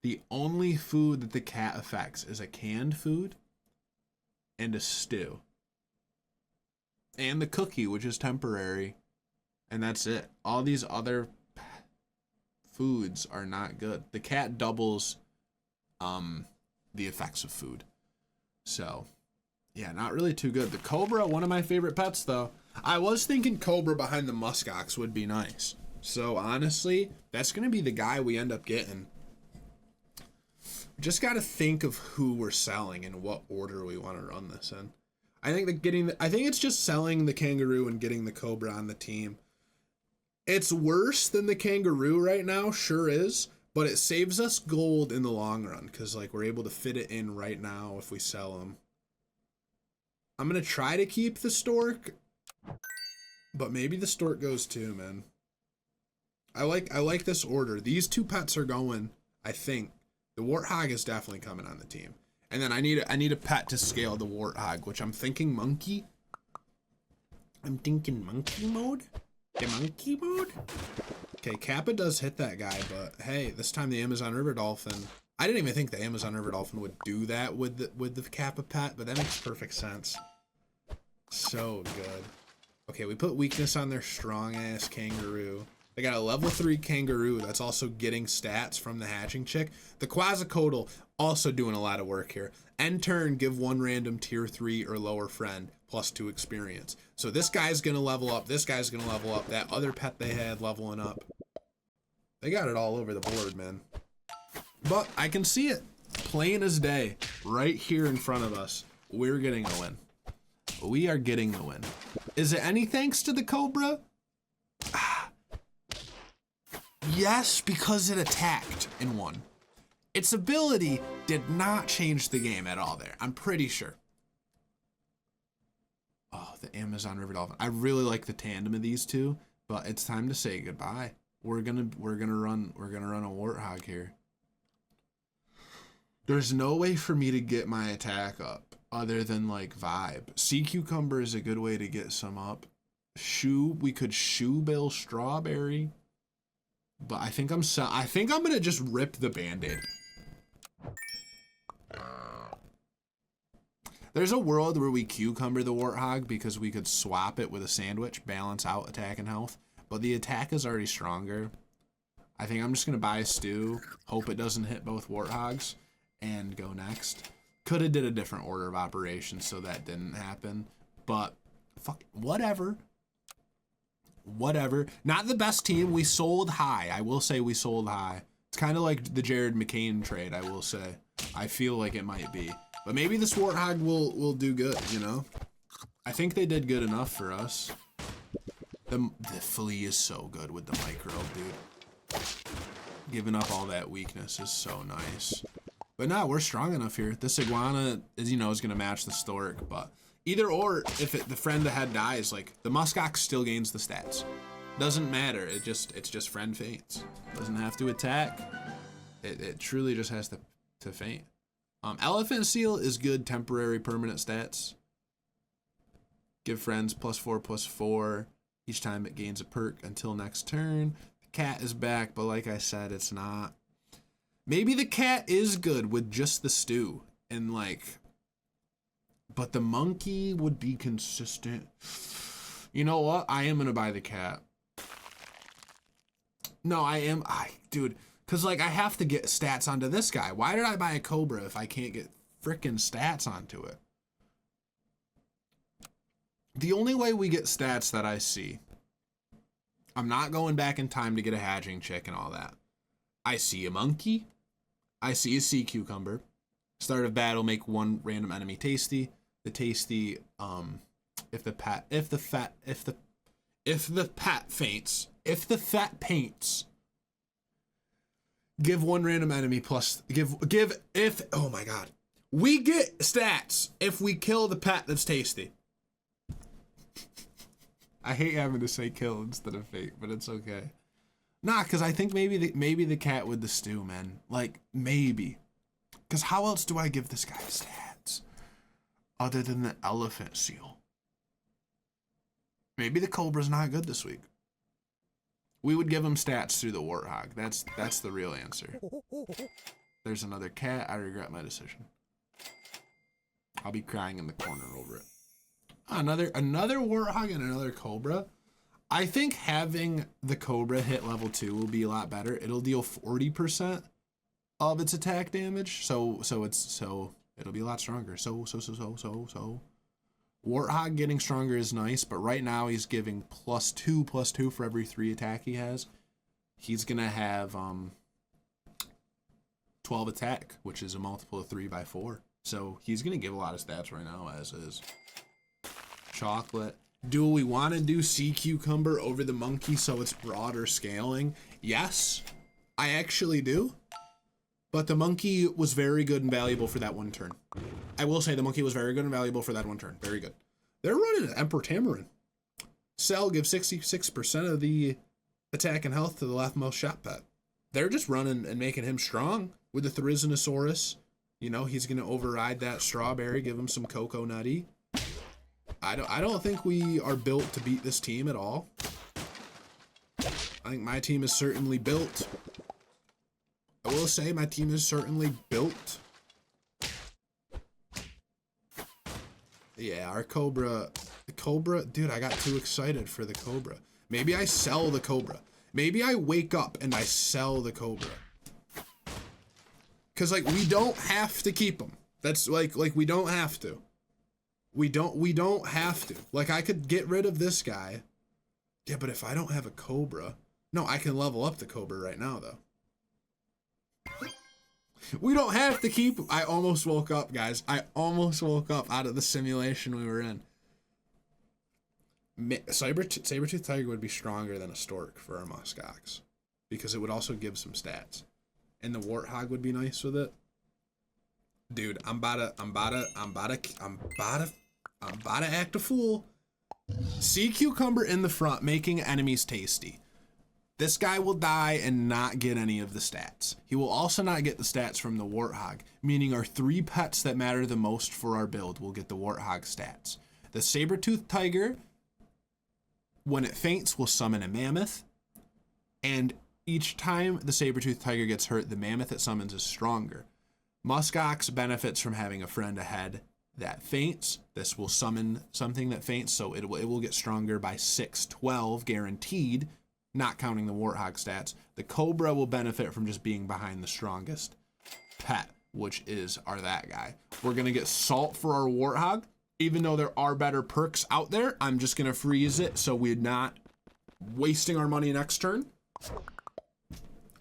The only food that the cat affects is a canned food and a stew. And the cookie, which is temporary. And that's it. All these other foods are not good. The cat doubles the effects of food. So, yeah, not really too good. The Cobra, one of my favorite pets, though. I was thinking Cobra behind the Muskox would be nice. So, honestly, that's going to be the guy we end up getting. We just got to think of who we're selling and what order we want to run this in. I think I think it's just selling the Kangaroo and getting the Cobra on the team. It's worse than the Kangaroo right now, sure is, but it saves us gold in the long run because like we're able to fit it in right now if we sell them. I'm gonna try to keep the Stork, but maybe the Stork goes too, man. I like this order. These 2 pets are going. I think the Warthog is definitely coming on the team. And then I need a pet to scale the Warthog, which I'm thinking monkey. I'm thinking monkey mode. The monkey mode. Okay, Kappa does hit that guy, but hey, this time the Amazon River Dolphin. I didn't even think the Amazon River Dolphin would do that with the Kappa pet, but that makes perfect sense. So good. Okay, we put weakness on their strong ass Kangaroo. They got a level 3 Kangaroo that's also getting stats from the hatching chick. The Quetzalcoatl also doing a lot of work here. End turn, give 1 random tier 3 or lower friend +2 experience. So this guy's going to level up. This guy's going to level up. That other pet they had leveling up. They got it all over the board, man. But I can see it plain as day right here in front of us. We're getting a win. We are getting the win. Is it any thanks to the Cobra? Yes, because it attacked and won. Its ability did not change the game at all there. I'm pretty sure. Oh, the Amazon River Dolphin. I really like the tandem of these two, but it's time to say goodbye. We're gonna run a Warthog here. There's no way for me to get my attack up other than like vibe. Sea Cucumber is a good way to get some up. We could Shoe Bill Strawberry. But I think I'm gonna just rip the Band-Aid. There's a world where we Cucumber the Warthog because we could swap it with a sandwich, balance out attack and health. But the attack is already stronger. I think I'm just gonna buy a stew, hope it doesn't hit both Warthogs, and go next. Could have did a different order of operations so that didn't happen. But fuck, whatever. Whatever. Not the best team. We sold high. I will say we sold high. It's kind of like the Jared McCain trade, I will say. I feel like it might be. But maybe this Warthog will do good, you know? I think they did good enough for us. The flea is so good with the microbe, dude. Giving up all that weakness is so nice. But no, we're strong enough here. This iguana is, you know, is going to match the stork, but either or, if the friend ahead dies, like, the muskox still gains the stats. Doesn't matter. It's just friend faints. Doesn't have to attack. It truly just has to faint. Elephant seal is good temporary permanent stats. Give friends +4/+4 each time it gains a perk until next turn. The cat is back, but like I said, it's not. Maybe the cat is good with just the stew and like, but the monkey would be consistent. You know what? I am gonna buy the cat. No, dude, cause like I have to get stats onto this guy. Why did I buy a cobra if I can't get frickin' stats onto it? The only way we get stats that I see, I'm not going back in time to get a hatching chick and all that. I see a monkey. I see a sea cucumber. Start of battle, make one random enemy tasty. The tasty, if the fat paints, give one random enemy plus oh my god. We get stats if we kill the pet that's tasty. I hate having to say kill instead of fate, but it's okay. Nah, cause I think maybe the cat with the stew, man. Like maybe. Cause how else do I give this guy stats other than the elephant seal? Maybe the cobra's not good this week. We would give him stats through the warthog. That's the real answer. There's another cat. I regret my decision. I'll be crying in the corner over it. Another warthog and another cobra. I think having the cobra hit level 2 will be a lot better. It'll deal 40% of its attack damage, so it'll be a lot stronger. So Warthog getting stronger is nice, but right now he's giving +2/+2 for every 3 attack he has. He's gonna have 12 attack, which is a multiple of 3/4. So he's gonna give a lot of stats right now, as is. Chocolate. Do we want to do sea cucumber over the monkey so it's broader scaling? Yes, I actually do. But the monkey was very good and valuable for that one turn. I will say the monkey was very good and valuable for that one turn. Very good. They're running an Emperor Tamarin. Cell gives 66% of the attack and health to the leftmost shot pet. They're just running and making him strong with the Therizinosaurus. You know, he's going to override that strawberry, give him some cocoa nutty. I don't think we are built to beat this team at all. I think my team is certainly built. I will say my team is certainly built. Yeah, our Cobra. The Cobra. Dude, I got too excited for the Cobra. Maybe I sell the Cobra. Maybe I wake up and I sell the Cobra. Because, like, we don't have to keep them. That's, like we don't have to. We don't have to. Like, I could get rid of this guy. Yeah, but if I don't have a Cobra... No, I can level up the Cobra right now, though. We don't have to keep... I almost woke up, guys. I almost woke up out of the simulation we were in. Saber-tooth tiger would be stronger than a stork for our muskox. because it would also give some stats. And the Warthog would be nice with it. Dude, I'm about to act a fool. Sea cucumber in the front, making enemies tasty. This guy will die and not get any of the stats. He will also not get the stats from the Warthog, meaning our 3 pets that matter the most for our build will get the Warthog stats. The saber-toothed tiger, when it faints, will summon a mammoth, and each time the saber-toothed tiger gets hurt, the mammoth it summons is stronger. Muskox benefits from having a friend ahead that faints. This will summon something that faints, so it will get stronger by 6-12 guaranteed, not counting the Warthog stats. The Cobra will benefit from just being behind the strongest pet, which is that guy. We're gonna get salt for our Warthog. Even though there are better perks out there, I'm just gonna freeze it so we're not wasting our money next turn.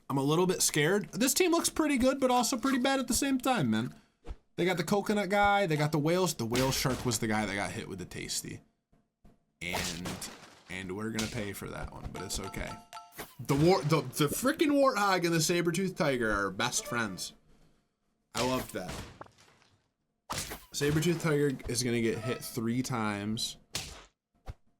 I'm a little bit scared. This team looks pretty good, but also pretty bad at the same time, man. They got the coconut guy, they got the whales. The whale shark was the guy that got hit with the tasty. And we're gonna pay for that one, but it's okay. The freaking Warthog and the saber-toothed tiger are best friends. I loved that. Saber-toothed tiger is gonna get hit 3 times.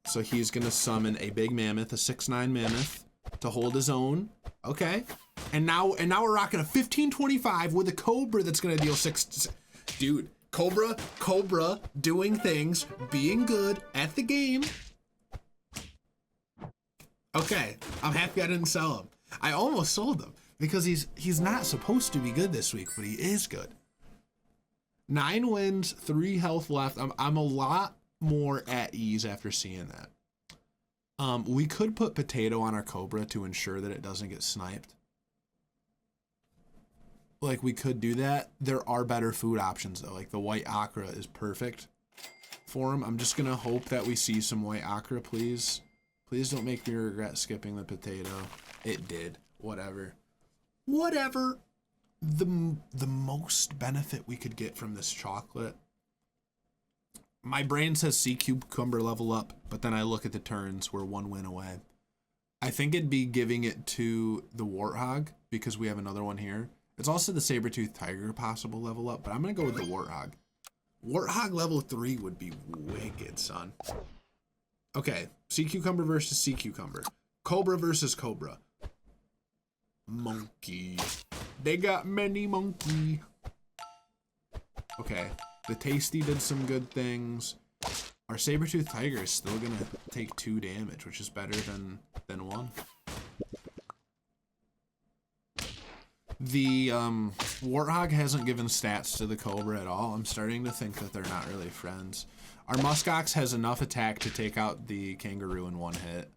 So he's gonna summon a big mammoth, a 6'9" mammoth, to hold his own. Okay. And now we're rocking a 15-25 with a Cobra that's gonna deal 6. Dude, Cobra doing things, being good at the game. Okay, I'm happy I didn't sell him. I almost sold him because he's not supposed to be good this week, but he is good. 9 wins, 3 health left. I'm a lot more at ease after seeing that. We could put potato on our Cobra to ensure that it doesn't get sniped. Like, we could do that. There are better food options though. Like the white okra is perfect for him. I'm just gonna hope that we see some white okra, please. Please don't make me regret skipping the potato. It did. Whatever. Whatever. The most benefit we could get from this chocolate. My brain says sea cucumber level up, but then I look at the turns. We're 1 win away. I think it'd be giving it to the Warthog because we have another one here. It's also the saber-toothed tiger possible level up, but I'm gonna go with the Warthog. Warthog level 3 would be wicked, son. Okay, sea cucumber versus sea cucumber. Cobra versus Cobra. Monkey. They got many monkey. Okay, the tasty did some good things. Our saber-toothed tiger is still gonna take 2 damage, which is better than 1. The Warthog hasn't given stats to the Cobra at all. I'm starting to think that they're not really friends. Our Muskox has enough attack to take out the kangaroo in 1 hit.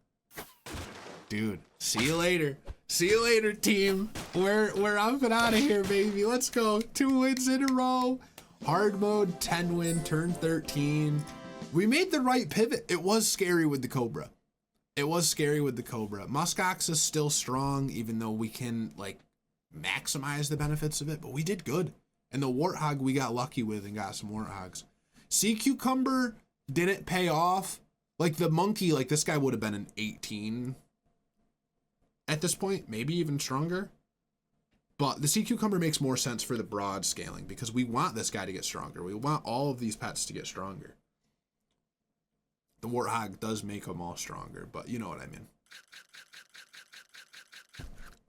Dude, see you later. See you later, team. We're up and out of here, baby. Let's go. 2 wins in a row. Hard mode, 10 win, turn 13. We made the right pivot. It was scary with the Cobra. It was scary with the Cobra. Muskox is still strong, even though we can, like, maximize the benefits of it, but we did good. And the Warthog we got lucky with and got some Warthogs. Sea cucumber didn't pay off. Like the monkey, like this guy would have been an 18 at this point, maybe even stronger. But the sea cucumber makes more sense for the broad scaling because we want this guy to get stronger. We want all of these pets to get stronger. The Warthog does make them all stronger, but you know what I mean.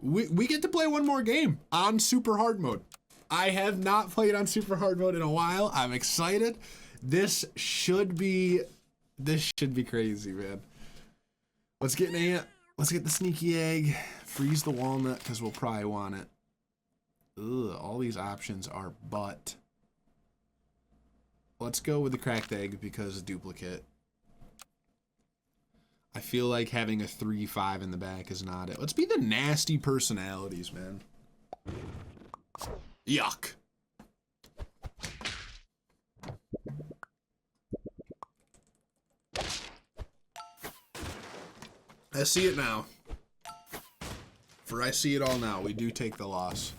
We get to play one more game on super hard mode. I have not played on super hard mode in a while. I'm excited. This should be crazy, man. Let's get an ant. Let's get the sneaky egg. Freeze the walnut because we'll probably want it. Ugh, all these options are butt. Let's go with the cracked egg because duplicate. I feel like having a 3-5 in the back is not it. Let's be the nasty personalities, man. Yuck. I see it now. For I see it all now. We do take the loss.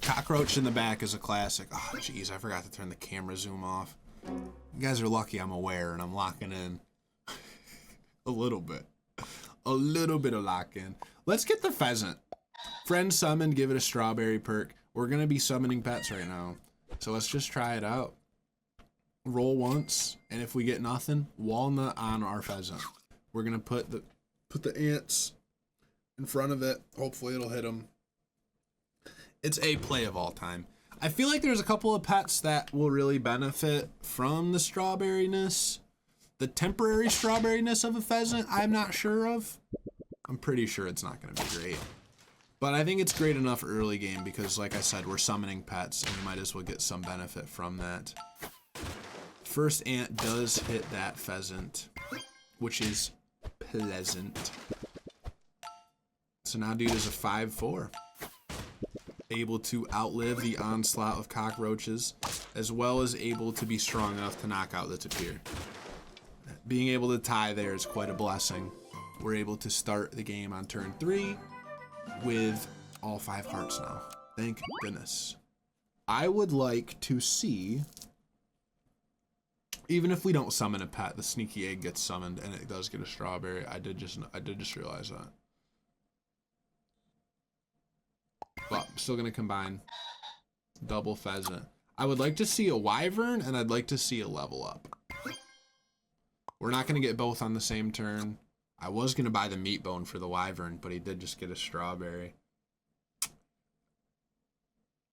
Cockroach in the back is a classic. Oh, jeez, I forgot to turn the camera zoom off. You guys are lucky I'm aware and I'm locking in. A little bit of lock in. Let's get the pheasant. Friend summon, give it a strawberry perk. We're gonna be summoning pets right now. So let's just try it out. Roll once, and if we get nothing, walnut on our pheasant. We're gonna put the ants in front of it. Hopefully it'll hit them. It's a play of all time. I feel like there's a couple of pets that will really benefit from the strawberryness. The temporary strawberryness of a pheasant, I'm not sure of. I'm pretty sure it's not gonna be great. But I think it's great enough early game because, like I said, we're summoning pets and we might as well get some benefit from that. First ant does hit that pheasant, which is pleasant. So now dude is a 5-4. Able to outlive the onslaught of cockroaches, as well as able to be strong enough to knock out the tapir. Being able to tie there is quite a blessing. We're able to start the game on turn 3 with all 5 hearts now. Thank goodness. I would like to see, even if we don't summon a pet, the sneaky egg gets summoned and it does get a strawberry. I did just realize that. But I'm still gonna combine double pheasant. I would like to see a wyvern and I'd like to see a level up. We're not gonna get both on the same turn. I was gonna buy the meat bone for the wyvern, but he did just get a strawberry.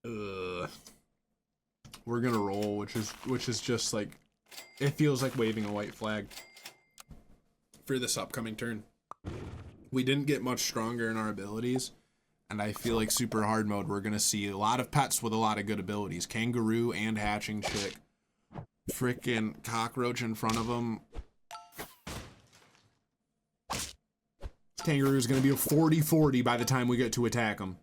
Ugh. We're gonna roll, which is just like, it feels like waving a white flag for this upcoming turn. We didn't get much stronger in our abilities, and I feel like super hard mode, we're gonna see a lot of pets with a lot of good abilities. Kangaroo and hatching chick. Frickin' cockroach in front of them. Kangaroo is going to be a 40-40 by the time we get to attack him.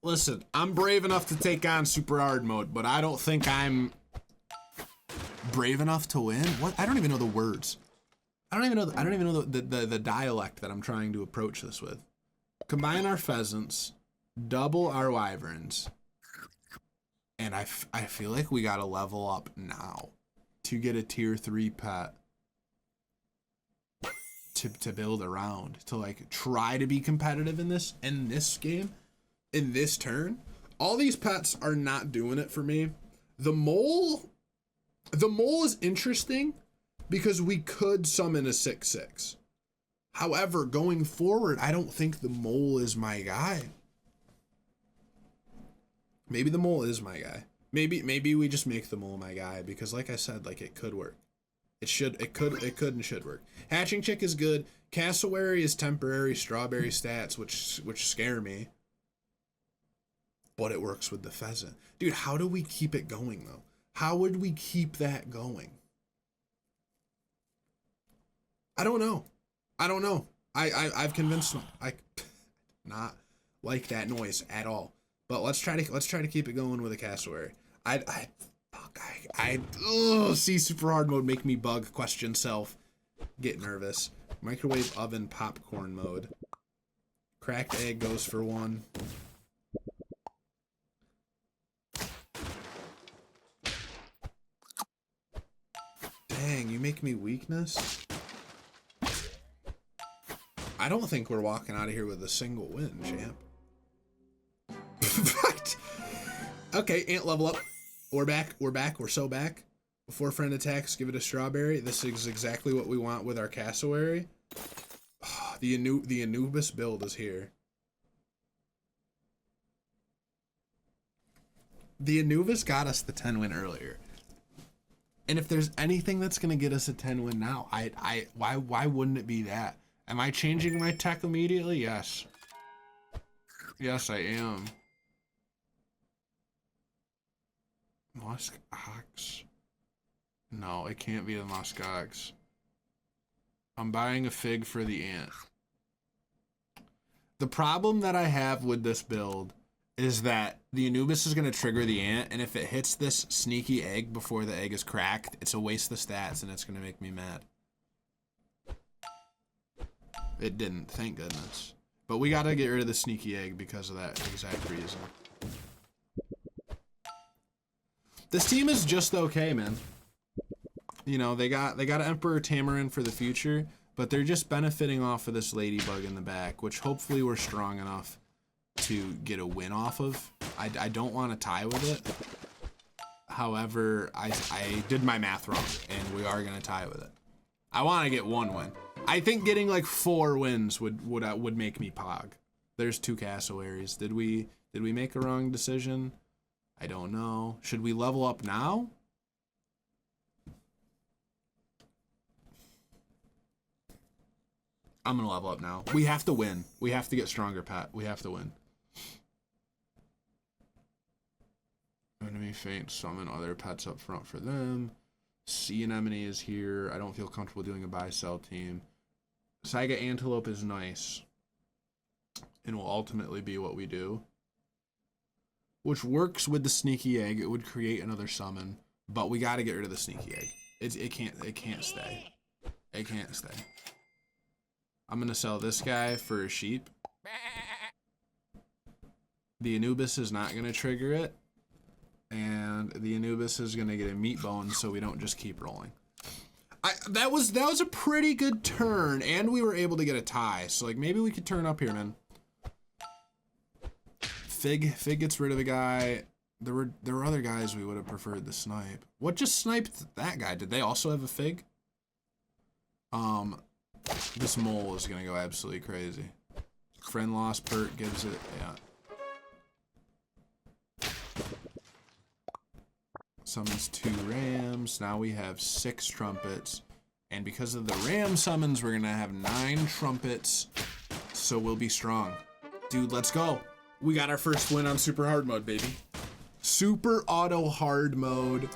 Listen, I'm brave enough to take on super hard mode, but I don't think I'm brave enough to win. What? I don't even know the words. I don't even know the dialect that I'm trying to approach this with. Combine our pheasants, double our wyverns, and I feel like we got to level up now to get a tier 3 pet to build around, to like try to be competitive in this game, in this turn. All these pets are not doing it for me. The mole is interesting because we could summon a 6/6. However, going forward, I don't think the mole is my guy. Maybe the mole is my guy. Maybe we just make the mole my guy because, like I said, like it could work. It could and should work. Hatching chick is good. Cassowary is temporary strawberry stats, which scare me. But it works with the pheasant. Dude, how do we keep it going though? How would we keep that going? I don't know. I've convinced them. I not like that noise at all. But let's try to keep it going with a cassowary. See super hard mode make me bug, question self, get nervous. Microwave oven popcorn mode. Cracked egg goes for 1. Dang, you make me weakness. I don't think we're walking out of here with a single win, champ. Okay, ant level up. We're back, we're so back. Before friend attacks, give it a strawberry. This is exactly what we want with our cassowary. Oh, the Anubis build is here. The Anubis got us the 10 win earlier. And if there's anything that's gonna get us a 10 win now, why wouldn't it be that? Am I changing my tech immediately? Yes. Yes, I am. Musk ox. No, it can't be the musk ox. I'm buying a fig for the ant. The problem that I have with this build is that the Anubis is going to trigger the ant, and if it hits this sneaky egg before the egg is cracked, it's a waste of stats, and it's going to make me mad. It didn't, thank goodness. But we got to get rid of the sneaky egg because of that exact reason. This team is just okay, man. You know, they got Emperor Tamarin for the future, but they're just benefiting off of this ladybug in the back, which hopefully we're strong enough to get a win off of. I don't want to tie with it. However, I did my math wrong, and we are gonna tie with it. I want to get 1 win. I think getting like 4 wins would make me pog. There's 2 cassowaries. Did we make a wrong decision? I don't know. Should we level up now? I'm gonna level up now. We have to win. We have to get stronger, Pat. We have to win. Enemy faint, summon other pets up front for them. Sea anemone is here. I don't feel comfortable doing a buy-sell team. Saiga Antelope is nice. And will ultimately be what we do. Which works with the sneaky egg. It would create another summon. But we gotta get rid of the sneaky egg. It can't stay. It can't stay. I'm gonna sell this guy for a sheep. The Anubis is not gonna trigger it. And the Anubis is gonna get a meat bone, so we don't just keep rolling. That was a pretty good turn, and we were able to get a tie. So like maybe we could turn up here, man. Fig gets rid of the guy. There were other guys we would have preferred to snipe. What just sniped that guy? Did they also have a Fig? This mole is gonna go absolutely crazy. Friend loss perk gives it, yeah. Summons 2 rams. Now we have 6 trumpets. And because of the ram summons, we're gonna have 9 trumpets. So we'll be strong. Dude, let's go. We got our first win on super hard mode, baby. Super auto hard mode.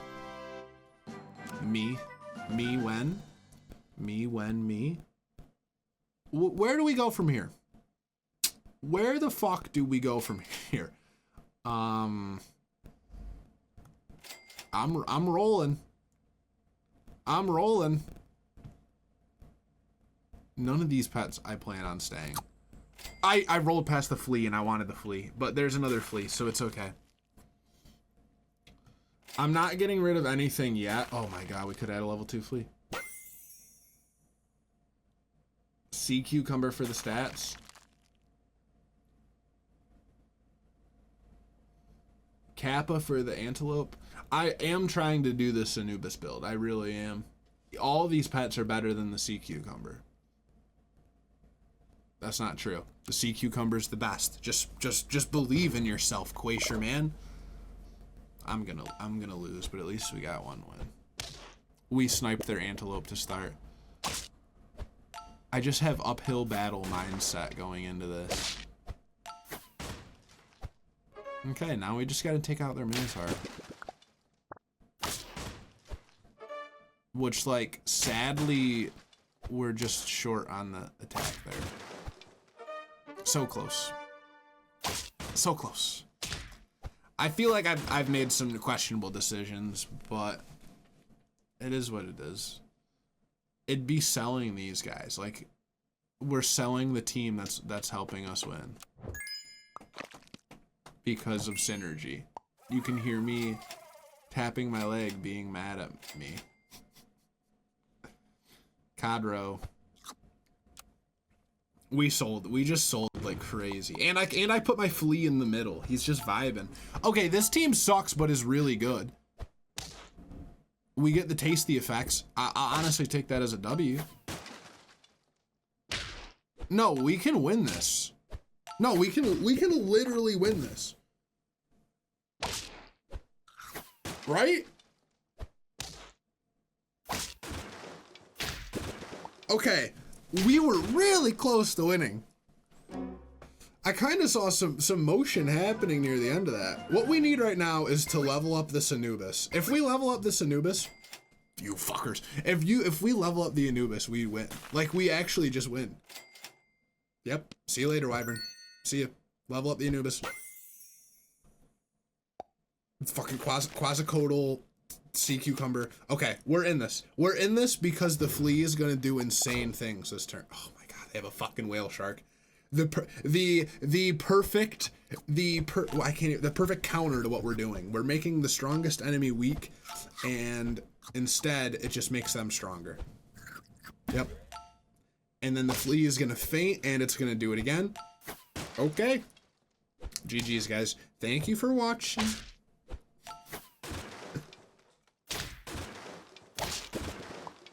Me when. Where do we go from here? Where the fuck do we go from here? I'm rolling. I'm rolling. None of these pets I plan on staying. I rolled past the flea and I wanted the flea, but there's another flea, so it's okay. I'm not getting rid of anything yet. Oh my god, we could add a level 2 flea. Sea cucumber for the stats. Kappa for the antelope. I am trying to do this Anubis build. I really am. All these pets are better than the sea cucumber. That's not true. The sea cucumber's the best. Just believe in yourself, Quasher man. I'm gonna lose, but at least we got 1 win. We sniped their antelope to start. I just have uphill battle mindset going into this. Okay, now we just gotta take out their Minotaur. Which, like, sadly, we're just short on the attack there. So close. So close. I feel like I've made some questionable decisions, but it is what it is. It'd be selling these guys. Like, we're selling the team that's helping us win. Because of synergy. You can hear me tapping my leg being mad at me. Cadro. We just sold like crazy. And I put my flea in the middle. He's just vibing. Okay, this team sucks but is really good. We get the tasty effects. I honestly take that as a W. No, we can win this. No, we can literally win this. Right? Okay, we were really close to winning. I kind of saw some motion happening near the end of that. What we need right now is to level up this Anubis. If we level up this Anubis, you fuckers. If we level up the Anubis, we win. Like, we actually just win. Yep. See you later, Wyvern. See ya. Level up the Anubis. Fucking quasicodal sea cucumber. Okay, we're in this. We're in this because the flea is gonna do insane things this turn. Oh my god, they have a fucking whale shark. The perfect counter to what we're doing. We're making the strongest enemy weak, and Instead, it just makes them stronger. Yep. And then the flea is gonna faint and it's gonna do it again. Okay. GG's, guys. Thank you for watching.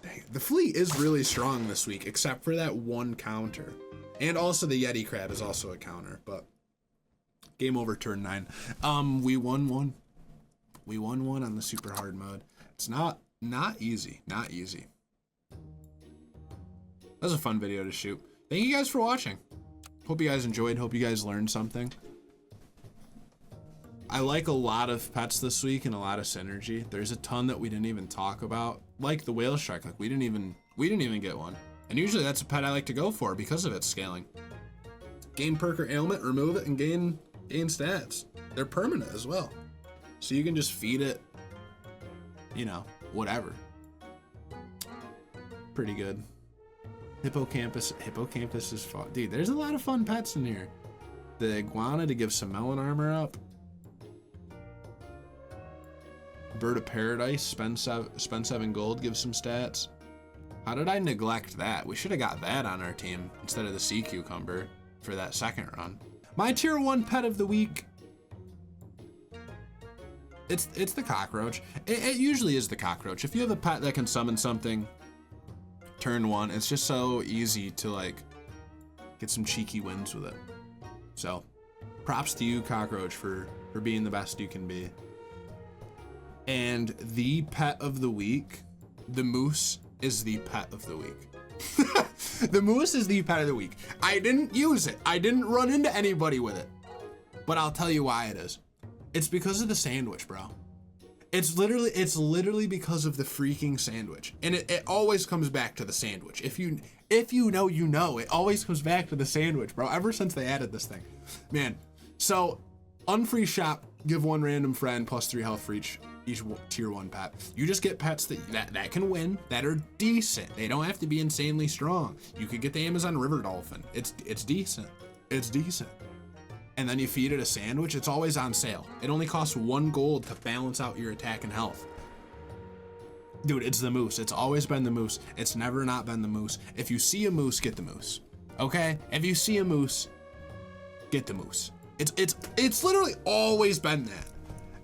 Dang, the flea is really strong this week, except for that one counter. And also the Yeti crab is also a counter, but game over turn 9. We won one. We won one on the super hard mode. It's not easy. Not easy. That was a fun video to shoot. Thank you guys for watching. Hope you guys enjoyed. Hope you guys learned something. I like a lot of pets this week and a lot of synergy. There's a ton that we didn't even talk about, like the whale shark. Like we didn't even get one. And usually that's a pet I like to go for because of its scaling. Gain perk or ailment, remove it, and gain stats. They're permanent as well. So you can just feed it, you know, whatever. Pretty good. Hippocampus is fun. Dude, there's a lot of fun pets in here. The iguana to give some melon armor up. Bird of Paradise, spend 7 gold, give some stats. How did I neglect that? We should have got that on our team instead of the sea cucumber for that second run. My tier 1 pet of the week. It's the cockroach. It usually is the cockroach. If you have a pet that can summon something turn 1, it's just so easy to like get some cheeky wins with it. So props to you, cockroach, for being the best you can be. And the pet of the week, the moose is the pet of the week. The moose is the pet of the week. I didn't use it. I didn't run into anybody with it. But I'll tell you why it is. It's because of the sandwich, bro. It's literally because of the freaking sandwich. And it always comes back to the sandwich. If you know, you know. It always comes back to the sandwich, bro. Ever since they added this thing. Man. So, unfree shop, give 1 random friend plus 3 health for each tier 1 pet. You just get pets that can win, that are decent. They don't have to be insanely strong. You could get the Amazon River Dolphin. It's decent. It's decent. And then you feed it a sandwich. It's always on sale. It only costs 1 gold to balance out your attack and health. Dude, it's the moose. It's always been the moose. It's never not been the moose. If you see a moose, get the moose. Okay? If you see a moose, get the moose. It's literally always been that.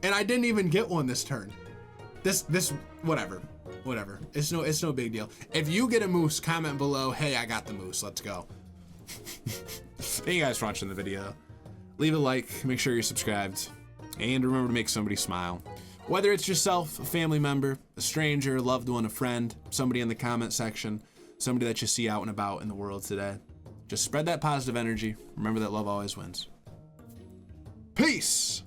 And I didn't even get one this turn. This whatever. It's no big deal. If you get a moose, comment below, hey, I got the moose. Let's go. Thank you guys for watching the video. Leave a like, make sure you're subscribed, and remember to make somebody smile. Whether it's yourself, a family member, a stranger, a loved one, a friend, somebody in the comment section, somebody that you see out and about in the world today. Just spread that positive energy. Remember that love always wins. Peace!